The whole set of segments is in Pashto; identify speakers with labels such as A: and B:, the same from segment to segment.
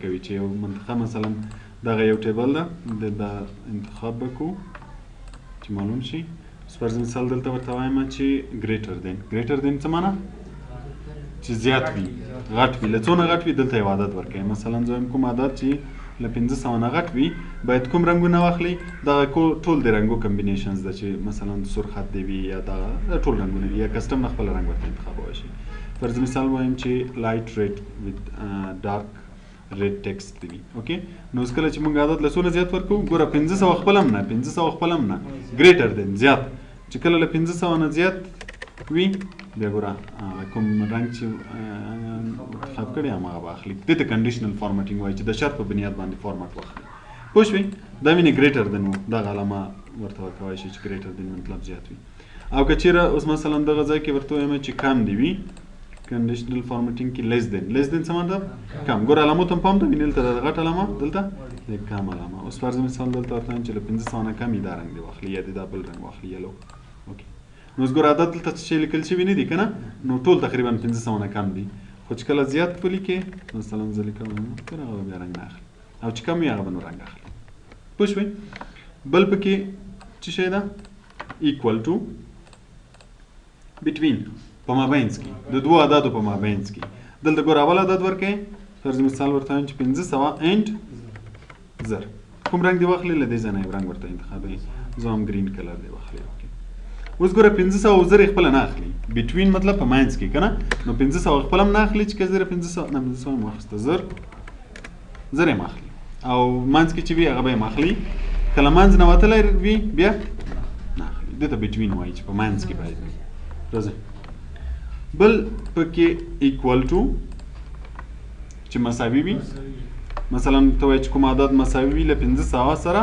A: ورکوي چې یو منطقه مثلا دغه یو ټیبل ده د انتخاب وکړو چې معلوم شي. اوس فرض مثال دلته ورته وایم چې ګریټر دین څه معنا چې زیات وي غټ وي له څونه غټ وي دلته یو عدد ورکوي. مثلا زه کوم عدد چې له 500 نه غټ وي باید کوم رنګونه واخلي دغه ټول د رنګو کمبینیشنز ده چې مثلا سور خط دی وي یا دغه ټول رنګونه وي یا کسټم نه خپل رنګ ورته انتخابولی شي. فرض مثال وایم چې لایټ ریډ وذ ډارک ریډ ټیکسټ دی وي. اوکې نو اوس کله چې موږ عدد له څونه زیات ورکوو ګوره 500 خپل هم نه ګریټر دین زیات چې کله له 500 نه زیات وي بیا ګوره کوم رنګ چې انتخاب کړی هماغه به اخلي. دې ته کنډیشنل فارمټینګ وایي چې د شرط په بنیاد باندې فارمټ واخلي. پوه شوې دا وینې ګریټر دین و دغه علامه ورته ورکولی شي چې ګریټر دین مطلب زیات وي. او که چیرې اوس مثلا دغه ځای کې ورته وایم چې کم دی وي کنډیشنل فارمټینګ کې لیس دین څه مطلب کم. ګوره علامو ته هم پام ده وینې دلته د غټ علامه دلته د کم علامه. اوس فرض مثال دلته ورته وایم چې له 500 نه کم یې دا رنګ دی واخلي یا د دا بل رنګ واخلي یلو. اوکې نو اوس ګوره عدد دلته څه شی لیکل شوي نه دي که نه نو ټول تقریبا 500 نه کم دي خو چې کله زیات ولیکې مثلا زه لیکم هغه به بیا رنګ نه اخلي او چې کم وي هغه به نو رنګ اخلي. پوه شوې بل پکې څه شی ده ایکوال ټو بټوین په مابینځ کې د دوو عددو په مابینځ کې دلته ګوره اول عدد ورکوي فرض مثال ورته وایم چې 500 اینډ 1000 کوم رنګ دی واخلي له دې ځای نه یو رنګ ورته انتخابوي زه هم ګرین کلر دی واخلي. اوس ګوره 500 او 1000 خپل نه اخلي بټوین مطلب په ماینځ کې که نه نو 500 خپل هم نه اخلي چې که زه 500 نه 500 هم واخیسته 1000 یې هم اخلي او منځ کې چې وي هغه به یې هم اخلي کله منځ نه وتلی وي بیا نه اخلي. دې ته بټوین وایي چې په منځ کې باید وي. راځئ بل پکې ایکوال ټو چې مساوي وي مثلا ته وایي چې کوم عدد مساوي وي له 500 سره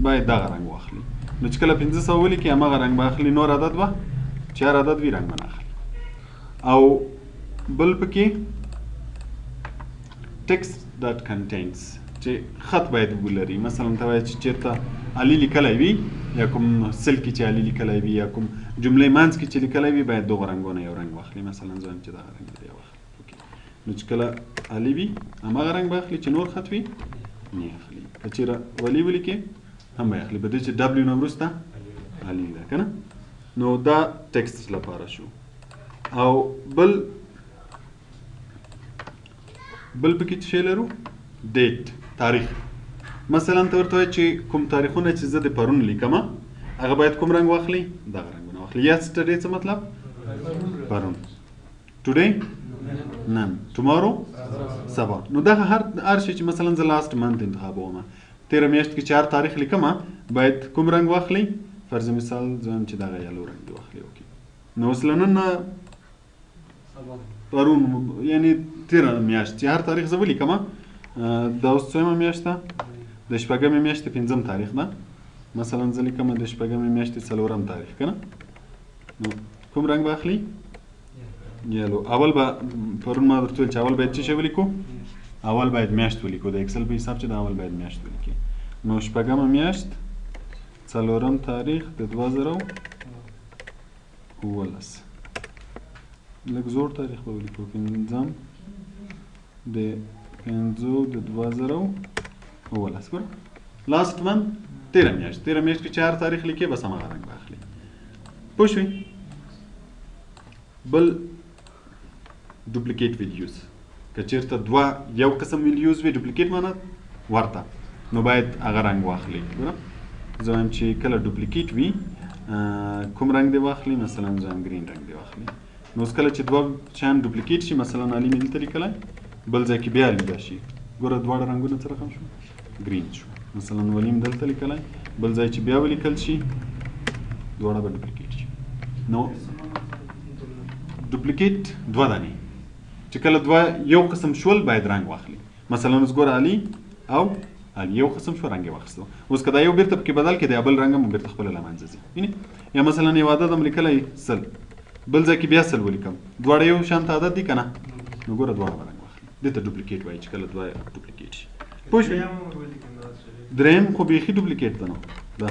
A: باید دغه رنګ واخلي نو چې کله 500 ولیکي هماغه رنګ به اخلي نور عدد به چې هر عدد وي رنګ به نه اخلي. او بل پکې ټیکسټ دات کنټینز چې خط باید ولري مثلا ته وایي چې چېرته علي لیکلی وي یا کوم سل کې چې علي لیکلی وي یا کوم جملې منځ کې چې لیکلی وي باید دغه رنګونه یو رنګ واخلي مثلا زه وایم چې دغه رنګ دی واخلي. نو چې کله علي وي هماغه رنګ به اخلي چې نور خط وي نه اخلي. که چېرې ولي ولیکې هم به اخلي په دې چې ډبلیو نه وروسته علي ده که نه. نو دا ټیکسټ لپاره شو. او بل پکې څه شی لرو ډیټ تاریخ مثلا ته ورته وایي چې کوم تاریخونه چې زه د پرون لیکم هغه باید کوم رنګ واخلي دغه رنګونه واخلي. یسټرډې څه مطلب پرون ټوډے نن ټومارو سبا. نو دغه هر شی چې مثلا زه لاست منت انتخابوم تیره میاشت کې چې هر تاریخ لیکم باید کوم رنګ واخلي فرض مثال زه وایم چې دغه یلو رنګ دی واخلي. اوکې نو اوس له نن نه پرون یعنې تیره میاشت چې هر تاریخ زه ولیکم دا اوس څویمه میاشت ده د شپږمې میاشتې 5م تاریخ ده مثلا زه لیکم د شپږمې میاشتې 4م تاریخ که نه نو کوم رنګ به اخلي یلو. اول به پرون ما درته ویل چې اول باید څه شی ولیکو اول باید میاشت ولیکو د اکسل په حساب چې د اول باید میاشت ولیکي. نو شپږمه میاشت 4م تاریخ د 2019 لږ زوړ تاریخ به ولیکو 5م د 2019 ګوره لاست منت تیره میاشت کې چې هر تاریخ لیکې بس هماغه رنګ به اخلي. پوه شوې. بل ډوپلیکیټ ویډیوز که چېرته یو قسم ویډیوز وي ډوپلیکیټ معنا ورته نو باید هغه رنګ واخلي. ګوره زه وایم چې کله ډوپلیکیټ وي کوم رنګ دی واخلي مثلا زه وایم ګرین رنګ دی واخلي. نو اوس کله چې دوه شیان ډوپلیکیټ شي مثلا علي مې دلته لیکلی بل ځای کې بیا علي راشي ګوره دواړه رنګونه څه رقم شو ګرین شو. مثلا ولي مې دلته لیکلی بل ځای چې بیا ولیکل شي دواړه به ډوپلیکیټ شي. نو ډوپلیکیټ دوه دانې چې کله یو قسم شول باید رنګ واخلي مثلا اوس ګوره علي او علي یو قسم شو رنګ یې واخیستو اوس که دا یو بیرته پکې بدل کړي د بل رنګ هم بیرته خپله له منځه ځي. یا مثلا یو عدد هم لیکلی 100 بل ځای کې بیا 100 ولیکم دواړه یو شانته عدد دي که نه نو ګوره دواړه به رنګ واخلي. دې ته ډوپلیکیټ وایي چې کله دوه ډوپلیکیټ شي. پوه شوې. دریم خو بیخي ډوپلیکیټ ده نو ده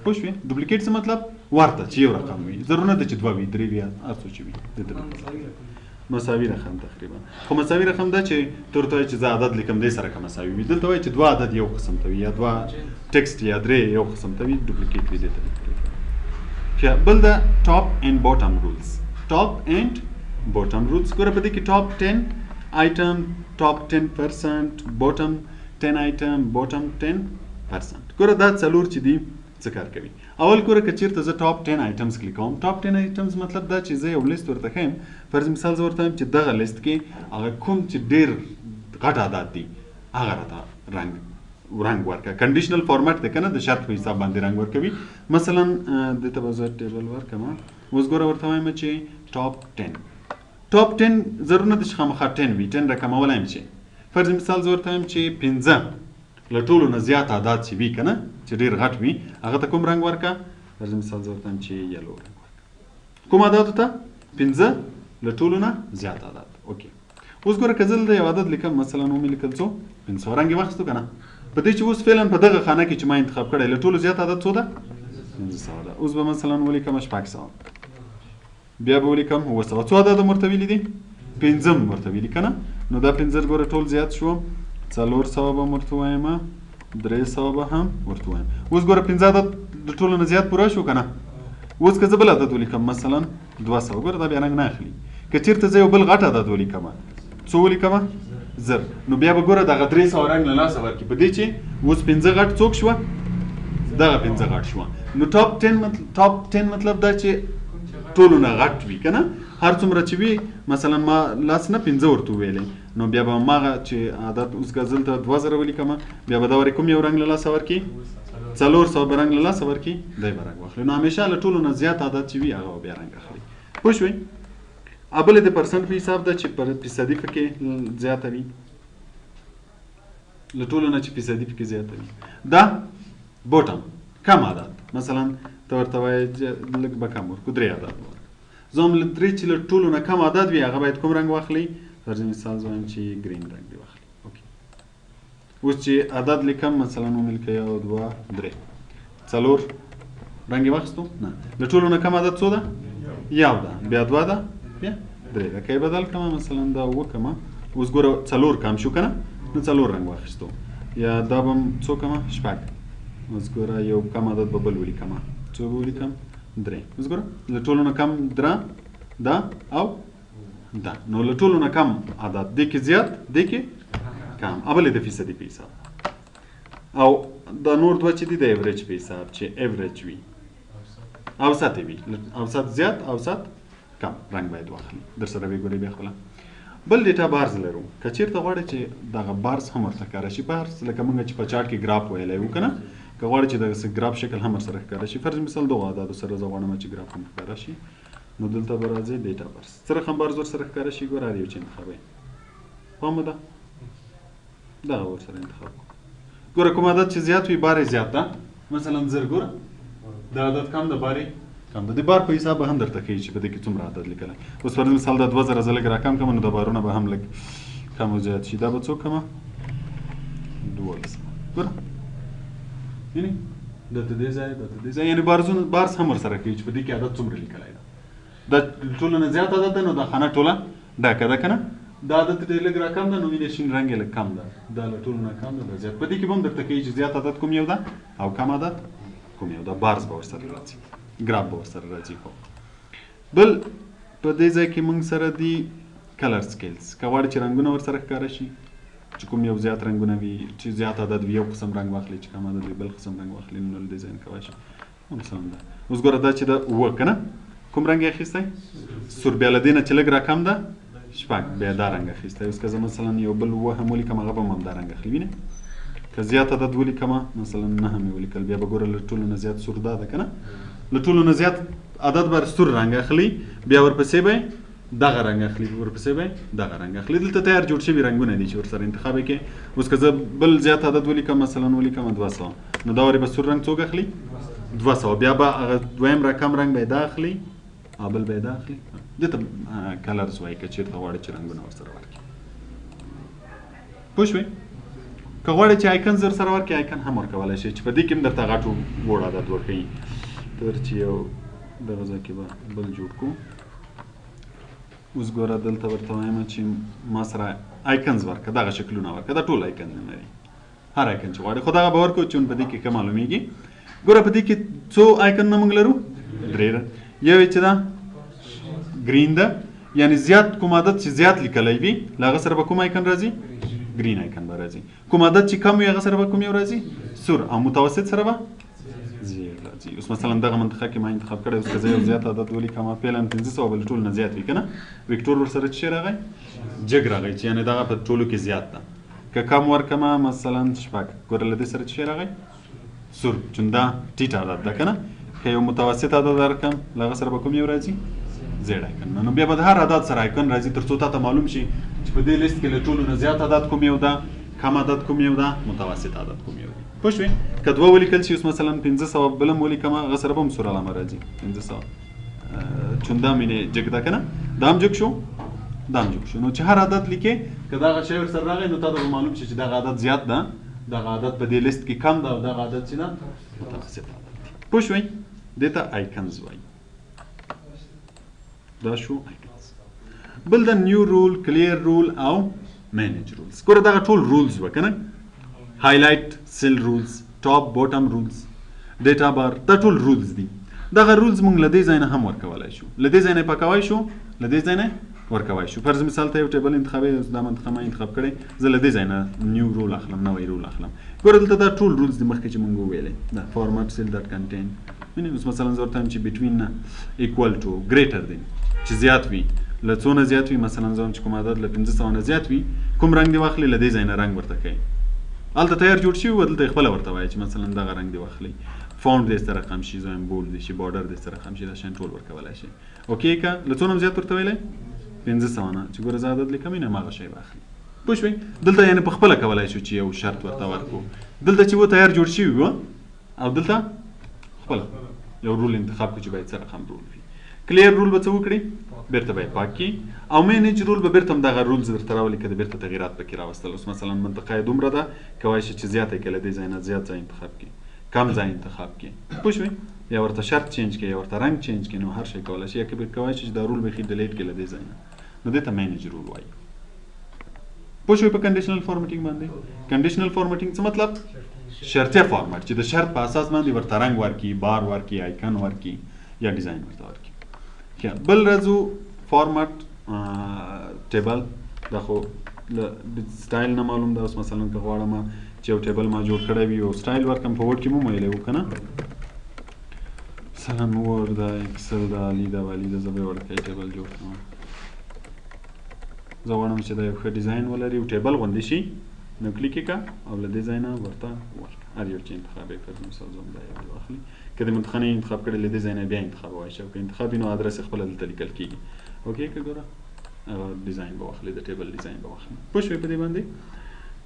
A: پوه شوې. ډوپلیکیټ څه مطلب ورته چې یو رقم وي ضرور نه ده چې دوه وي درې وي هر څه چې وي. مساوي رقم تقریبا خو مساوي رقم دا چې تر ته چې زه عدد لیکم دې سره که مساوي وي دلته وایي چې دوه عدد یو قسم ته وي یا دوه ټکسټ یا درې یو قسم ته وي ډوپلیکیټ وي دې ته بل دا ټاپ اینډ باټم رولز ټاپ اینډ باټم رولز ګوره په دې کې ټاپ 10 آیټم ټاپ 10% باټم 10 آیټم باټم 10% ګوره دا څلور چې دي څه کار کوي اول ګوره که چېرته زه ټاپ 10 آیټمز کلیک کوم ټاپ 10 آیټمز مطلب دا چې زه یو لیست ورته ښیم فرض مثال زه ورته وایم چې دغه لیست کې هغه کوم چې ډېر غټ عدد دي هغه راته رنګ ورکړه کنډیشنل فارمټ دی که نه د شرط په حساب باندې رنګ ورکوي مثلا دلته به زه ټیبل ورکړم اوس ګوره ورته وایم چې ټاپ 10 ضرور نه ده چې خامخا 10 وي 10 رقمولی یم چې فرض مثال زه ورته وایم چې 15 له ټولو نه زیات عدد چې وي که نه چې ډېر غټ وي هغه ته کوم رنګ ورکړه فرض مثال زه ورته وایم چې یلو رنګ ورکړه کوم عددو ته 15 له ټولو نه زیات عدد اوکې اوس ګوره که زه دلته یو عدد لیکم مثلا ومې لیکل څو 500 رنګ یې واخیستو که نه په دې چې اوس فعلا په دغه خانه کې چې ما انتخاب کړی له ټولو زیات عدد څو ده 500 ده اوس به مثلا ولیکم 600 بیا به ولیکم 900 څو عدد ورته ویلي دي 5 ورته ویلي که نه نو دا 5 ګوره ټول زیات شو 400 به ورته وایم 300 به هم ورته وایم اوس ګوره 15 عدد د ټولو نه زیات پوره شو که نه اوس که زه بل عدد ولیکم مثلا 200 ګوره دا بیا رنګ نه اخلي که چېرته زه یو بل غټ عدد ولیکم څو ولیکم 1000 نو بیا به ګوره دغه 300 رنګ له لاسه ورکړي په دې چې اوس 15 غټ څوک شوه دغه 15 غټ شوه نو ټاپ 10 مطلب دا چې ټولو نه غټ وي که نه هر څومره چې وي مثلا ما لاس نه 15 ورته وویلې نو بیا به هماغه چې عدد اوس که زه دلته 2000 ولیکم بیا به دا ورې کوم یو رنګ له لاسه ورکړي 400 به رنګ له لاسه ورکړي دی به رنګ واخلي نو همیشه له ټولو نه زیات عدد چې وي هغه بیا رنګ اخلي پوه شوئ بله د پرسنټ په حساب ده چې فیصدي پکې زیاته وي له ټولو نه چې فیصدي پکې زیاته وي دا بوټم کم عدد مثلا ته ورته وایې لږ به کم ورکړو 3 عدد زه هم 3 چې له ټولو نه کم عدد وي هغه باید کوم رنګ واخلي فرض مثال زه وایم چې ګرین رنګ دې واخلي اوکې اوس چې عدد لیکم مثلا ومې لیکه 1 2 3 4 رنګ یې واخیستو نه له ټولو نه کم عدد څو ده یو ده بیا 2 ده بیا 3 ده که یې بدل کړم مثلا دا وکړم اوس ګوره 4 کم شو که نه نو 4 رنګ واخیستو یا دا به هم څو کمه 6 اوس ګوره یو کم عدد به بل ولیکم څو به ولیکم 3 اوس ګوره له ټولو نه کم دا او دا نو له ټولو نه کم عدد دې کې زیات دې کې کم بلې د فیصدي په حساب او دا نور دوه چې دي د ایوریج په حساب چې ایوریج وي اوسط وي اوسط زیات اوسط کم رنګ باید واخلي در سره به ګورئ بیا خپله بل ډیټا بارز لرو که چېرته غواړئ چې دغه بارز هم ورته ښکاره شي بارز لکه موږ چې په چارټ کې ګراف ویلی وو که نه که غواړئ چې دغسې ګراف شکل هم ورسره ښکاره شي فرض مثال دغو عددو سره زه غواړم چې ګراف هم ښکاره شي نو دلته به راځئ ډیټا بارز څه رقم بارز ورسره ښکاره شي ګوره هر یو چې انتخابوئ پام مو ده دغه ورسره انتخاب کړو ګوره کوم عدد چې زیات وي بار یې زیات ده مثلا 1000 ګوره د عدد کم ده بار یې کم ده د بار په حساب به هم درته ښیي چې په دې کې څومره عدد لیکلی اوس فرض مثال دا 2000 زه لږ راکم کړم نو د بارونه به هم لږ کم او زیات شي دا به څو کمه 12 ګوره یعنې دلته دې ځای یعنې بارز هم ورسره کوي چې په دې کې عدد څومره لیکلی ده دا ټولو نه زیات عدد ده نو دا خانه ټوله ډکه ده که نه دا عدد ډېر لږ راکم ده نو وینې شین رنګ یې لږ کم ده دا له ټولو نه کم ده دا زیات په دې کې به هم درته کوي چې زیات عدد کوم یو ده او کم عدد کوم یو ده بارز به ورسره راځي ګراف به ورسره راځي خو بل په دې ځای کې موږ سره دي کلر سکیلز که غواړئ چې رنګونه ورسره ښکاره شي چې کوم یو زیات رنګونه وي چې زیات عدد وي یو قسم رنګ واخلي چې کم عدد وي بل قسم رنګ واخلي نو ډیزاین کولی شي مثلا ده اوس ګوره دا چې ده 9 که نه کوم رنګ یې اخیستی سور بیا له دې نه چې لږ راکم ده 6 بیا دا رنګ اخیستی اوس که زه مثلا یو بل 9 هم ولیکم هغه به هم همدا رنګ اخلي وینې که زیات عدد ولیکم مثلا 9 هم یې ولیکل بیا به ګوره له ټولو نه زیات سور دا ده که نه له ټولو نه زیات عدد به سور رنګ اخلي بیا ورپسې به دغه رنګ اخلي ورپسې به دغه رنګ اخلي دلته تیار جوړ شوي رنګونه دي چې ورسره انتخاب یې کړې اوس که زه بل زیات عدد ولیکم مثلا ولیکم 200 نو دا ورې به سور رنګ څوک اخلي 200 بیا به هغه دویم رقم رنګ به یې دا اخلي او بل به یې دا اخلي دې ته کلرز وایي که چېرته غواړئ چې رنګونه ورسره ورکړي پوه شوئ که غواړئ چې آیکن زر سره ورکړي آیکن هم ورکولی شئ چې په دې کې هم درته غټ وړ عدد ورښیي تر چې یو دغه ځای کې به بل جوړ کړو اوس ګوره دلته ورته وایم چې ما سره آیکنز ورکړه دغه شکلونه ورکړه دا ټول آیکن لري هر آیکن چې غواړي خو دغه به ورکړو چې په دې کې ښه معلومیږي ګوره په دې کې څو آیکنونه موږ لرو درې یو یې چې دا ګرین ده یعنی زیات کوم عدد چې زیات لیکلی وي له هغه سره به کوم آیکن راځي ګرین آیکن به راځي کوم عدد چې کم وي هغه سره به کوم یو راځي سور او متوسط سره به زیات راځي اوس مثلا دغه منطقه کې ما انتخاب کړی اوس که زه یو زیات عدد ولیکم فعلا 500 بل ټول نه زیات وي که نه وکتور ورسره څه راغی جګ راغی چې یعنې دغه په ټولو کې زیات ده که کم ورکمه مثلا شپږ ګوره له دې سره څه راغی سور چون دا ټیټ عدد ده که نه که یو متوسط عدد ورکم له هغه سره به کوم یو راځي زیډ آیکن نو بیا به د هر عدد سره آیکن راځي تر څو تا ته معلوم شي چې په دې لیست کې له ټولو نه زیات عدد کوم یو ده کم عدد کوم یو ده متوسط عدد کوم یو دی پوه شوې که دوه ولیکل شي اوس مثلا 500 بل هم ولیکم هغه سره به هم سور علامه راځي 500 چون دا مینې جګ ده که نه دا هم جګ شو دا هم جګ شو نو چې هر عدد لیکې که دغه شی ورسره راغی نو تا ته به معلوم شي چې دغه عدد زیات ده دغه عدد په دې لیست کې کم ده او دغه عدد چې ده متوسط عدد دی پوه شوې دې ته آیکنز وایي دا شو آیکنز بل د نیو رول کلیر رول او مینیج رولز ګوره دغه ټول رولز وه که نه هایلایټ سیل رولز ټاپ باټم رولز ډیټا بار دا ټول رولز دي دغه رولز موږ له دې ځای نه هم ورکولی شو له دې ځای نه یې پاکوی شو له دې ځای نه ورکوی شو فرض مثال ته یو ټیبل انتخابوي دا منطقه ما انتخاب کړی زه له دې ځای نه نیو رول اخلم نوی رول اخلم ګوره دلته دا ټول رولز دي مخکې چې موږ وویلی دا فارمټ سیل ډاټ کنټین اوس مثلا زه ورته وایم چې بټوین نه ایکوال ټو ګریټر دی چې زیات وي له څو نه زیات وي مثلا زه وایم چې کوم عدد له 500 نه زیات وي کوم رنګ دې واخلي له دې ځای نه رنګ ورته کوي هلته تیار جوړ شوي و دلته یې خپله ورته وایي چې مثلا دغه رنګ دې واخلي فونټ دې سره رقم شي زه وایم بولډ دې شي بارډر دې سره رقم شي دا شیان ټول ورکولی شي اوکې که له څو نه زیات ورته ویلی 500 نه چې ګوره زه عدد لیکم یې نه هماغه شی به اخلي پوه شوې دلته یعنې په خپله کولی شو چې یو شرط ورته ورکړو دلته چې و تیار جوړ شوي وه او دلته خپله یو رول انتخاب کړو چې باید څه رقم رول وي کلیر رول به څه وکړي بیرته به یې پاک کړي او مینیج رول به بیرته هم دغه رولز درته راولي که د بیرته تغیرات پکې راوستل اوس مثلا منطقه یې دومره ده کولی شي چې زیاته یې کړي له دې ځای نه زیات ځای انتخاب کړي کم ځای انتخاب کړي پوه شوې یا ورته شرط چینج کړي یا ورته رنګ چینج کړي نو هر شی کولی شي یا که کولی شي چې دا رول بیخي ډیلیټ کړي له دې ځای نه نو دې ته مینیج رول وایي پوه شوې په کنډیشنل فارمیټینګ باندې کنډیشنل فارمیټینګ څه مطلب شرطیه فارمیټ چې د شرط په اساس باندې ورته رنګ ورکړي بار ورکړي آیکن ورکړي یا ډیزاین ورته ورکړي بل راځو فارمیټ ټیبل دا خو له سټایل نه معلوم ده اوس مثلا که غواړم چې یو ټیبل ما جوړ کړی وي او سټایل ورکړم په ورډ کې مو ویلی وو که نه مثلا ورډ ده اکسل ده لیده ولیده زه به یې وړکی ټیبل جوړ کړم زه غواړم چې دا یو ښه ډیزاین ولري یو ټیبل غوندې شي نو کلیک یې کړه او له دې ځای نه ورته ورکړه هر یو چې انتخاب یې فرض مثال زه هم دا یو واخلي که د منطقه نه یې انتخاب کړی له دې ځای نه بیا انتخابوی شي او که انتخاب وي نو ادرس یې خپله دلته لیکل کېږي اوکې که ګوره ډیزاین به واخلي د ټیبل ډیزاین به واخلي پوه شوې په دې باندې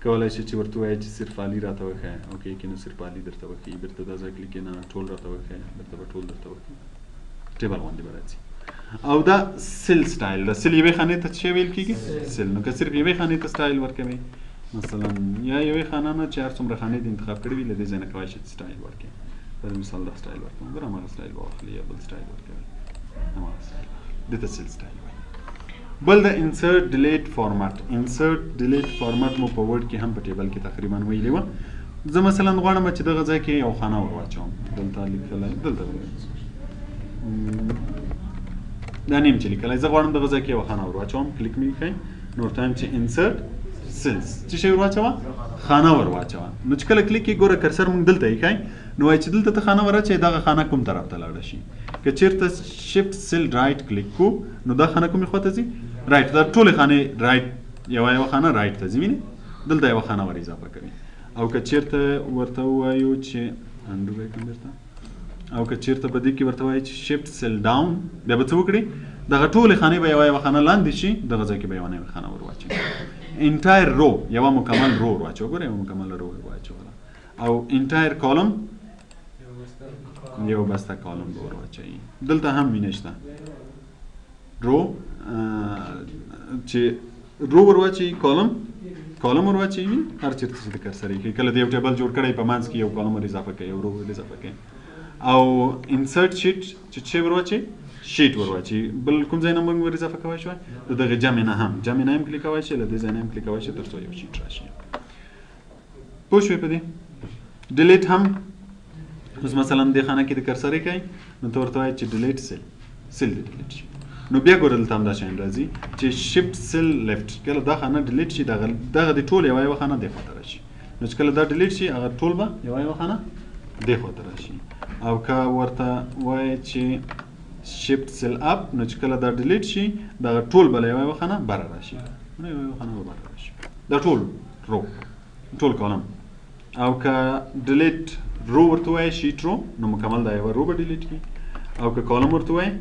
A: کولی شي چې ورته ووایي چې صرف عالي راته وښیه اوکې کې نو صرف عالي درته وښیي بیرته دا ځای کلیک نه ټول راته وښیه بیرته به ټول درته وښیي ټیبل غوندې به راځي او دا سیل سټایل دا سیل یوې خانې ته څه ویل کېږي سیل نو که صرف یوې خانې ته سټایل ورکوي مثلا یا یوې خانه نه چې هر څومره خانې دې انتخاب کړي وي له دې ځای نه کولی شي سټایل ورکړي پر مثال دا سټایل ورکوم ګوره هماغه سټایل به واخلي یا بل سټایل ورکوي هماغه سټایل دې ته سیل سټایل وایي بل د انسرټ ډیلیټ فارمیټ انسرټ ډیلیټ فارمیټ مو په ورډ کې هم په ټیبل کې تقریبا ویلې وه زه مثلا غواړم چې دغه ځای کې یو خانه ور واچوم دلته لیکلی دلته دا نیم چې لیکلی زه غواړم دغه ځای کې یو خانه ور واچوم کلیک مې وکړئ نو ورته وایم چې انسرټ سیلز څه شی ور واچوه خانه ور واچوه نو چې کله کلیک یې ګوره کرسر مونږ دلته ایښی نو وایي چې دلته ته خانه ور اچوئ دغه خانه کوم طرف ته لاړه شي که چېرته شفټ سیل رایټ کلیک کړو نو دا خانه کومې خوا ته ځي رایټ دا ټولې خانې رایټ یوه خانه رایټ ته ځي وینې دلته یوه خانه ور اضافه کوي او که چېرته ورته ووایو چې انډو به یې کړم بېرته او که چېرته په دې کې ورته وایي چې شفټ سیل ډاون بیا به څه وکړي دغه ټولې خانې به یوه خانه لاندې شي دغه ځای کې به یوه نوې خانه ور واچوي انټایر رو یوه مکمل رو ور واچوه ګوره یوه مکمله رو ور واچوله او انټایر کالم یو بسته کالم به ور واچوي دلته هم مینه شته رو چې رو ور واچوي کالم ور واچوي هر چېرته چې د کرسر یې کړي کله د یو ټیبل جوړ کړی په منځ کې یو کالم ور اضافه کوي یو رو ور اضافه کوي او انسرټ شیټ چې څه ور واچوي شیټ ور واچي بل کوم ځای نه موږ ور اضافه کوای شو دغه جمع نه هم کلیک کوای شي له دې ځای نه هم کلیک کوای شي تر څو یو شیټ راشي پوه شوې په دې ډیلیټ هم اوس مثلا د خانه کې د کرسر کوي نو ته ورته وایي چې ډیلیټ سیل ډیلیټ شي نو بیا ګورل تم دا شین راځي چې شیفت سیل لیفت کله دا خانه ډیلیټ شي دغه د ټول یو خانه د خاطر شي نو چې کله دا ډیلیټ شي هغه ټول به یو خانه د خاطر شي او که ورته وایي چې شیفت سیل اپ نو چې کله دا ډیلیټ شي دغه ټول بل یو خانه بر راشي نو یو خانه بر راشي دا ټول رو ټول کالم او که ډیلیټ رو ورته وایي شیټ رو نو مکمل دا یو رو به ډیلیټ کی او که کالم ورته وایي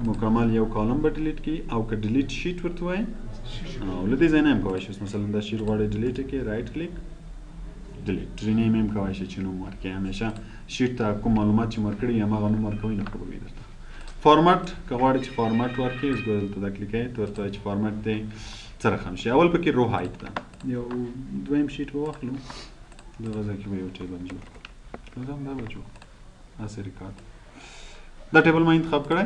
A: مکمل یو کالم به ډیلیټ کی او که ډیلیټ شیټ ورته وایي او له دې ځای نه هم کولی شي مثلا دا شیټ غواړئ ډیلیټ کړئ رایټ کلیک ډیلیټ رینیم هم کولی شي چې نوم ورکړئ همیشه شیټ ته کوم معلومات چې ورکړي هماغه نوم ورکوئ نه خبروي درته فارمټ که غواړئ چې فارمټ ورکړئ اوس ګورئ دلته دا کلیک کوئ ته ورته وایي چې فارمټ دی څه رقم شي اول پکې رو هایټ ده یو دویم شیټ به واخلو دغه ځای کې به یو ټیبل جوړ کړو دا به جوړ هسې ریکارډ دا ټیبل ما انتخاب کړی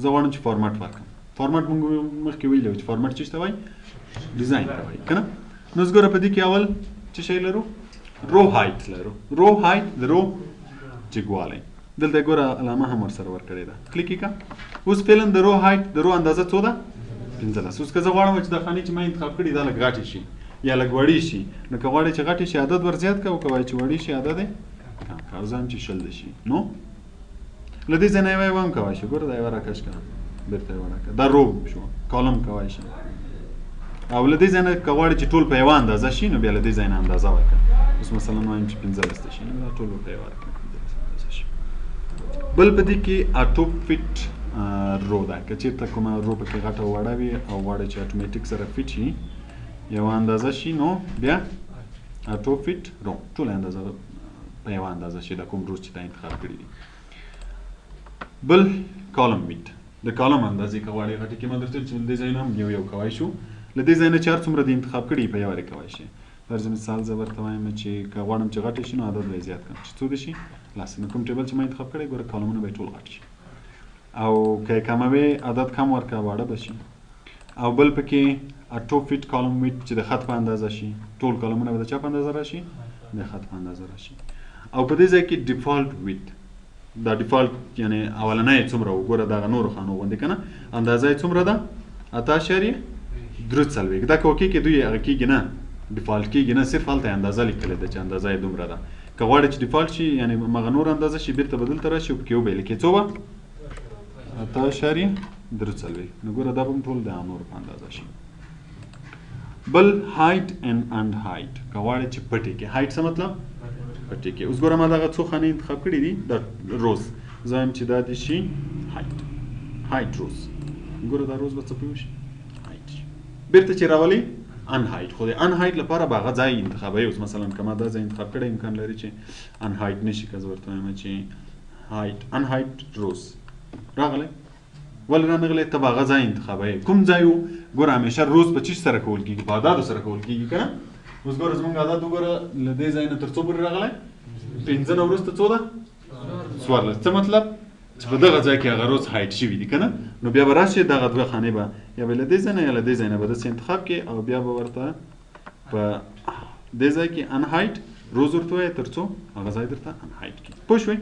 A: زه غواړم چې فارمټ ورکړم فارمټ موږ مخکې ویلي وو چې فارمټ څه ته وایي ډیزاین ته وایي که نه نو اوس ګوره په دې کې اول څه شی لرو رو هایټ لرو رو هایټ د رو جګوالی دلته ګوره علامه هم ورسره ورکړې ده کلیک یې کړه اوس فعلا د رو هایټ د رو اندازه څو ده 15 اوس که زه غواړم چې دا خانې چې ما انتخاب کړي دا لږ غټې شي یا لږ وړې شي نو که غواړې چې غټې شي عدد ور زیات کړه او که وایي چې وړې شي عدد یې کم کړه او زه هم چې 20 شي نو له دې ځای نه یو هم کولی شي ګوره دا یوه راکش کړه بېرته یې وړه کړه دا رو شو کالم کولی شي او له دې ځای نه که غواړې چې ټول په یوه اندازه شي نو بیا له دې ځای نه اندازه ورکړه اوس مثلا وایم چې 15 شي نو دا ټول به په یوه اندازه شي بل په دې کې اټو فټ رو ده که چېرته کومه رو پکې غټه وړه وي او غواړئ چې اټومیټیک سره فټ شي یوه اندازه شي نو بیا اټو فټ رو ټوله اندازه په یوه اندازه شي دا کوم روز چې تا انتخاب کړي دي بل کالم ویډ د کالم اندازې که غواړئ غټې کې ما درته چې له دې ځای نه هم یو کولی شو له دې ځای نه چې هر څومره د انتخاب کړي په یوه کولی شي فرض مثال زه ورته وایم چې که غواړم چې غټې شي نو عدد به یې زیات کړم چې څو دې شي لس نو کوم ټیبل چې ما انتخاب کړی ګوره کالمونه به یې ټول غټ شي او که یې کموي عدد کم ورکړه واړه به شي او بل پکې اټو فټ کالم ویډ چې د خط په اندازه شي ټول کالمونه به د چا په اندازه راشي د خط په اندازه راشي او په دې ځای کې ډیفالټ ویډ دا ډیفالټ یعنی اولنۍ څومره وګوره دغه نورو خانو غوندې که نه اندازه یې څومره ده 8.43 دا که وکې کې دوی هغه کېږي نه ډیفالټ کېږي نه صرف هلته یې اندازه لیکلې ده چې اندازه یې دومره ده که غواړې چې ډیفالټ شي یعنی هغه نور اندازه شي بېرته به دلته راشي او پکې وبه یې لیکې څو به 8.43 نو ګوره دا به هم ټول د نورو په اندازه شي بل هایټ and height که غواړې چې پټې کې هایټ څه مطلب پټې کې اوس ګوره ما دغه څو خانې انتخاب کړي دي د روز زه وایم چې دا دې شي هایټ روز ګوره دا روز به څه پوه شي هایټ شي بېرته چې راولي ان هایټ خو د ان هایټ لپاره به هغه ځای انتخابوي اوس مثلا که ما دا ځای انتخاب کړی امکان لري چې ان هایټ نه شي که زه ورته وایم چې هایټ ان هایټ روز راغلی ولې رانغلی ته به هغه ځای انتخابوي کوم ځای و ګوره همیشه روز په چیز سره کول کېږي په عددو سره کول کېږي که نه اوس ګوره زموږ عدد وګوره له دې ځای نه تر څو پورې راغلی 15 نه وروسته څو ده 14 څه مطلب چې په دغه ځای کې هغه روز هایټ شوي دي که نه نو بیا به راشي دغه دوه خانې به یا به له دې ځای نه یا له دې ځای نه به داسې انتخاب کړي او بیا به ورته په دې ځای کې ان هایټ روز ورته وایي تر څو هغه ځای درته ان هایټ کړي پوه شوئ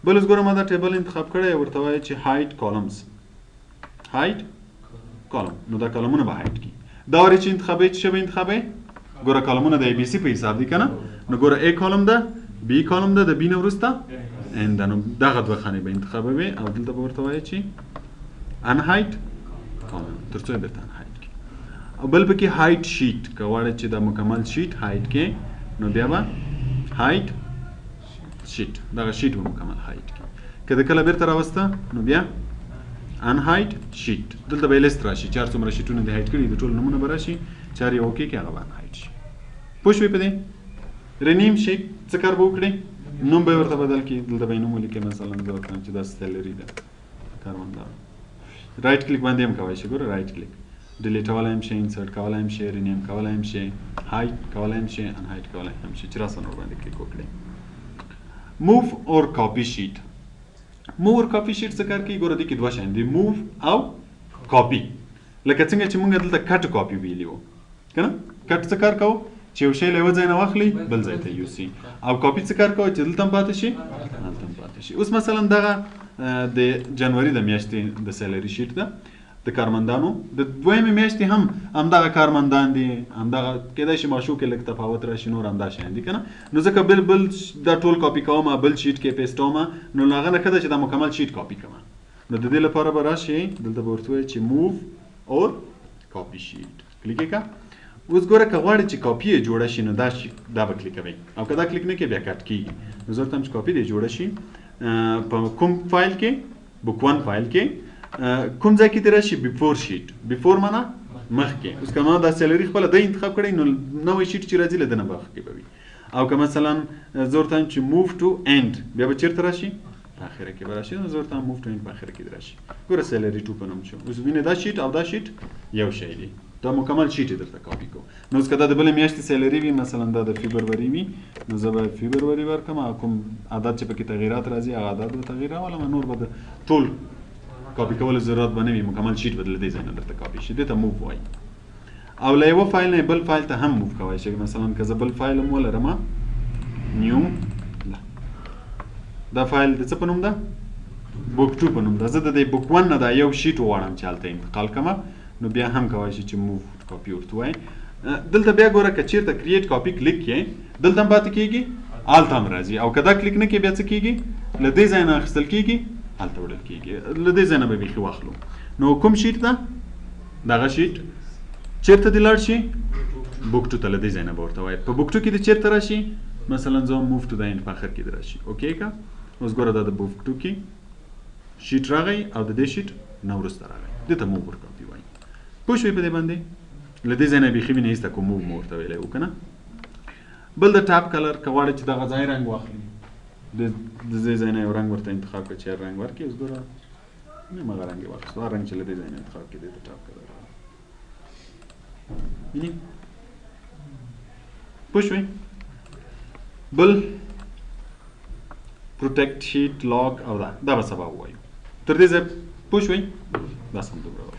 A: بل اوس ګوره ما دا ټیبل انتخاب کړی ورته وایي چې هایټ کالمز هایټ کالم نو دا کالمونه به هایټ کړي دا ورې چې انتخابوي څه شی به انتخابوي ګوره کالمونه د ای بي سي په حساب دي که نه نو ګوره ای کالم ده بی کالم ده د بی نه وروسته ان ده نو دغه دوه خانې به انتخابوي او دلته به ورته وایي چې ان هایټ کالم تر څو یې درته ان هایټ کړي او بل پکې هایټ شیټ که غواړئ چې دا مکمل شیټ هایټ کړي نو بیا به هایټ شیټ دغه شیټ به مکمل هایټ کړي که د کله بیرته راوسته نو بیا ان هایټ شیټ دلته به یې لیست راشي چې هر څومره شیټونه دې هایټ کړي د ټول نومونه به راشي چې هر یو اوکې کړي هغه به ان هایټ شي پوه شوې په دې رینیم شیټ څه کار به وکړي نوم به یې ورته بدل کړي دلته به یې نوم ولیکئ مثلا زه ورته وایم چې دا سیلري ده کاروندار رایټ کلیک باندې هم کولی شي ګوره رایټ کلیک ډیلیټولی هم شي انسرټ کولی هم شي رینیم کولی هم شي هایټ کولی هم شي ان هایټ کولی هم شي چې راسره ورباندې کلیک وکړئ موف اور کاپي شیټ موو او کاپي شیټ څه کار کوي ګوره دې کې دوه شیان دي موو او کاپي لکه څنګه چې مونږ دلته کټ کاپي ویلي وو کنه کټ څه کار کوو چې یو شی له یو ځای نه واخلي بل ځای ته یوسي او کاپي څه کار کوو چې دلته هم پاتې شي هلته هم پاتې شي. اوس مثلا دغه د جنوري د میاشتې د سیلري شیټ ده د کارمندانو د دویمې میاشتې هم همدغه کارمندان دي همدغه کېدای شي ماشو کې لږ تفاوت راشي نور همدا شیان دي که نه نو ځکه بل دا ټول کاپي کوم بل شیټ کې پیسټوم نو هغه نه ښه ده چې دا مکمل شیټ کاپي کړم نو د دې لپاره به راشي دلته به ورته وایي چې موو اور کاپي شیټ کلیک یې کړه. اوس ګوره که غواړې چې کاپي یې جوړه شي نو دا به کلیکوئ او که دا کلیک نه کوې بیا کټ کېږي نو زه ورته وایم چې کاپي دې جوړه شي په کوم فایل کې بک ون فایل کې کوم ځای کې دې راشي بیفور شیټ بیفور معنا مخکې اوس که ما دا سیلري خپله دی انتخاب کړی نو نوی شیټ چې راځي له ده نه به مخکې به وي او که مثلا زه ورته وایم چې موو ټو اینډ بیا به چېرته راشي په اخره کې به راشي نو زه ورته وایم موو ټو اینډ په اخره کې دې راشي ګوره سیلري ټو په نوم شو اوس وینې دا شیټ او دا شیټ یو شی دی دا مکمل شیټ یې درته کاپي کو نو اوس که دا د بلې میاشتې سیلري وي مثلا دا د فبروري وي نو زه به فبروري ورکړم او کوم عدد چې پکې تغیرات راځي هغه عدد به تغیر راولم نور به د ټول کاپي کولو ضرورت به نه وي مکمل شیټ به له دې ځای نه درته کاپي شي دې ته موو وایي او له یوه فایل نه بل فایل ته هم موو کولی شي مثلا که زه بل فایل هم ولرم نیو دا فایل د څه په نوم ده بک ټو په نوم ده زه د دې بک ون نه دا یو شیټ وغواړم چې هلته انتقال کړم نو بیا هم کولی شي چې موو کاپي ورته وایي دلته بیا ګوره که چېرته کریټ کاپي کلیک کړې دلته هم پاتې کېږي هلته هم راځي او که دا کلیک نه کړې بیا څه کېږي له دې ځای نه اخیستل کېږي هلته وړل کېږي له دې ځای نه به بیخي واخلو نو کوم شیټ ده دغه شیټ چېرته دې لاړ شي بک ټو ته له دې ځای نه به ورته وایي په بک ټو کې دې چېرته راشي مثلا زه موو ټو د اینډ په اخر کې دې راشي اوکې که اوس ګوره دا د بک ټو کې شیټ راغی او د دې شیټ نه وروسته راغی دې ته موو ور کاپي وایي پوه شوې په دې باندې له دې ځای نه بیخي مې نه ایسته کوم موو مو ورته ویلی و که نه بل د ټاپ کلر که غواړې چې دغه ځای رنګ واخلي د دې ځای نه یو رنګ ورته انتخاب کړه چې هر رنګ ورکړي اوس ګوره نیم هغه رنګ یې واخیستو هر رنګ چې له دې ځای نه انتخاب کړي دې ته ټاپ کلر ویني پوه شوې بل پروټیکټ شیټ لاګ او دا به سبا ووایو تر دې ځای پوه شوې دا سم دومره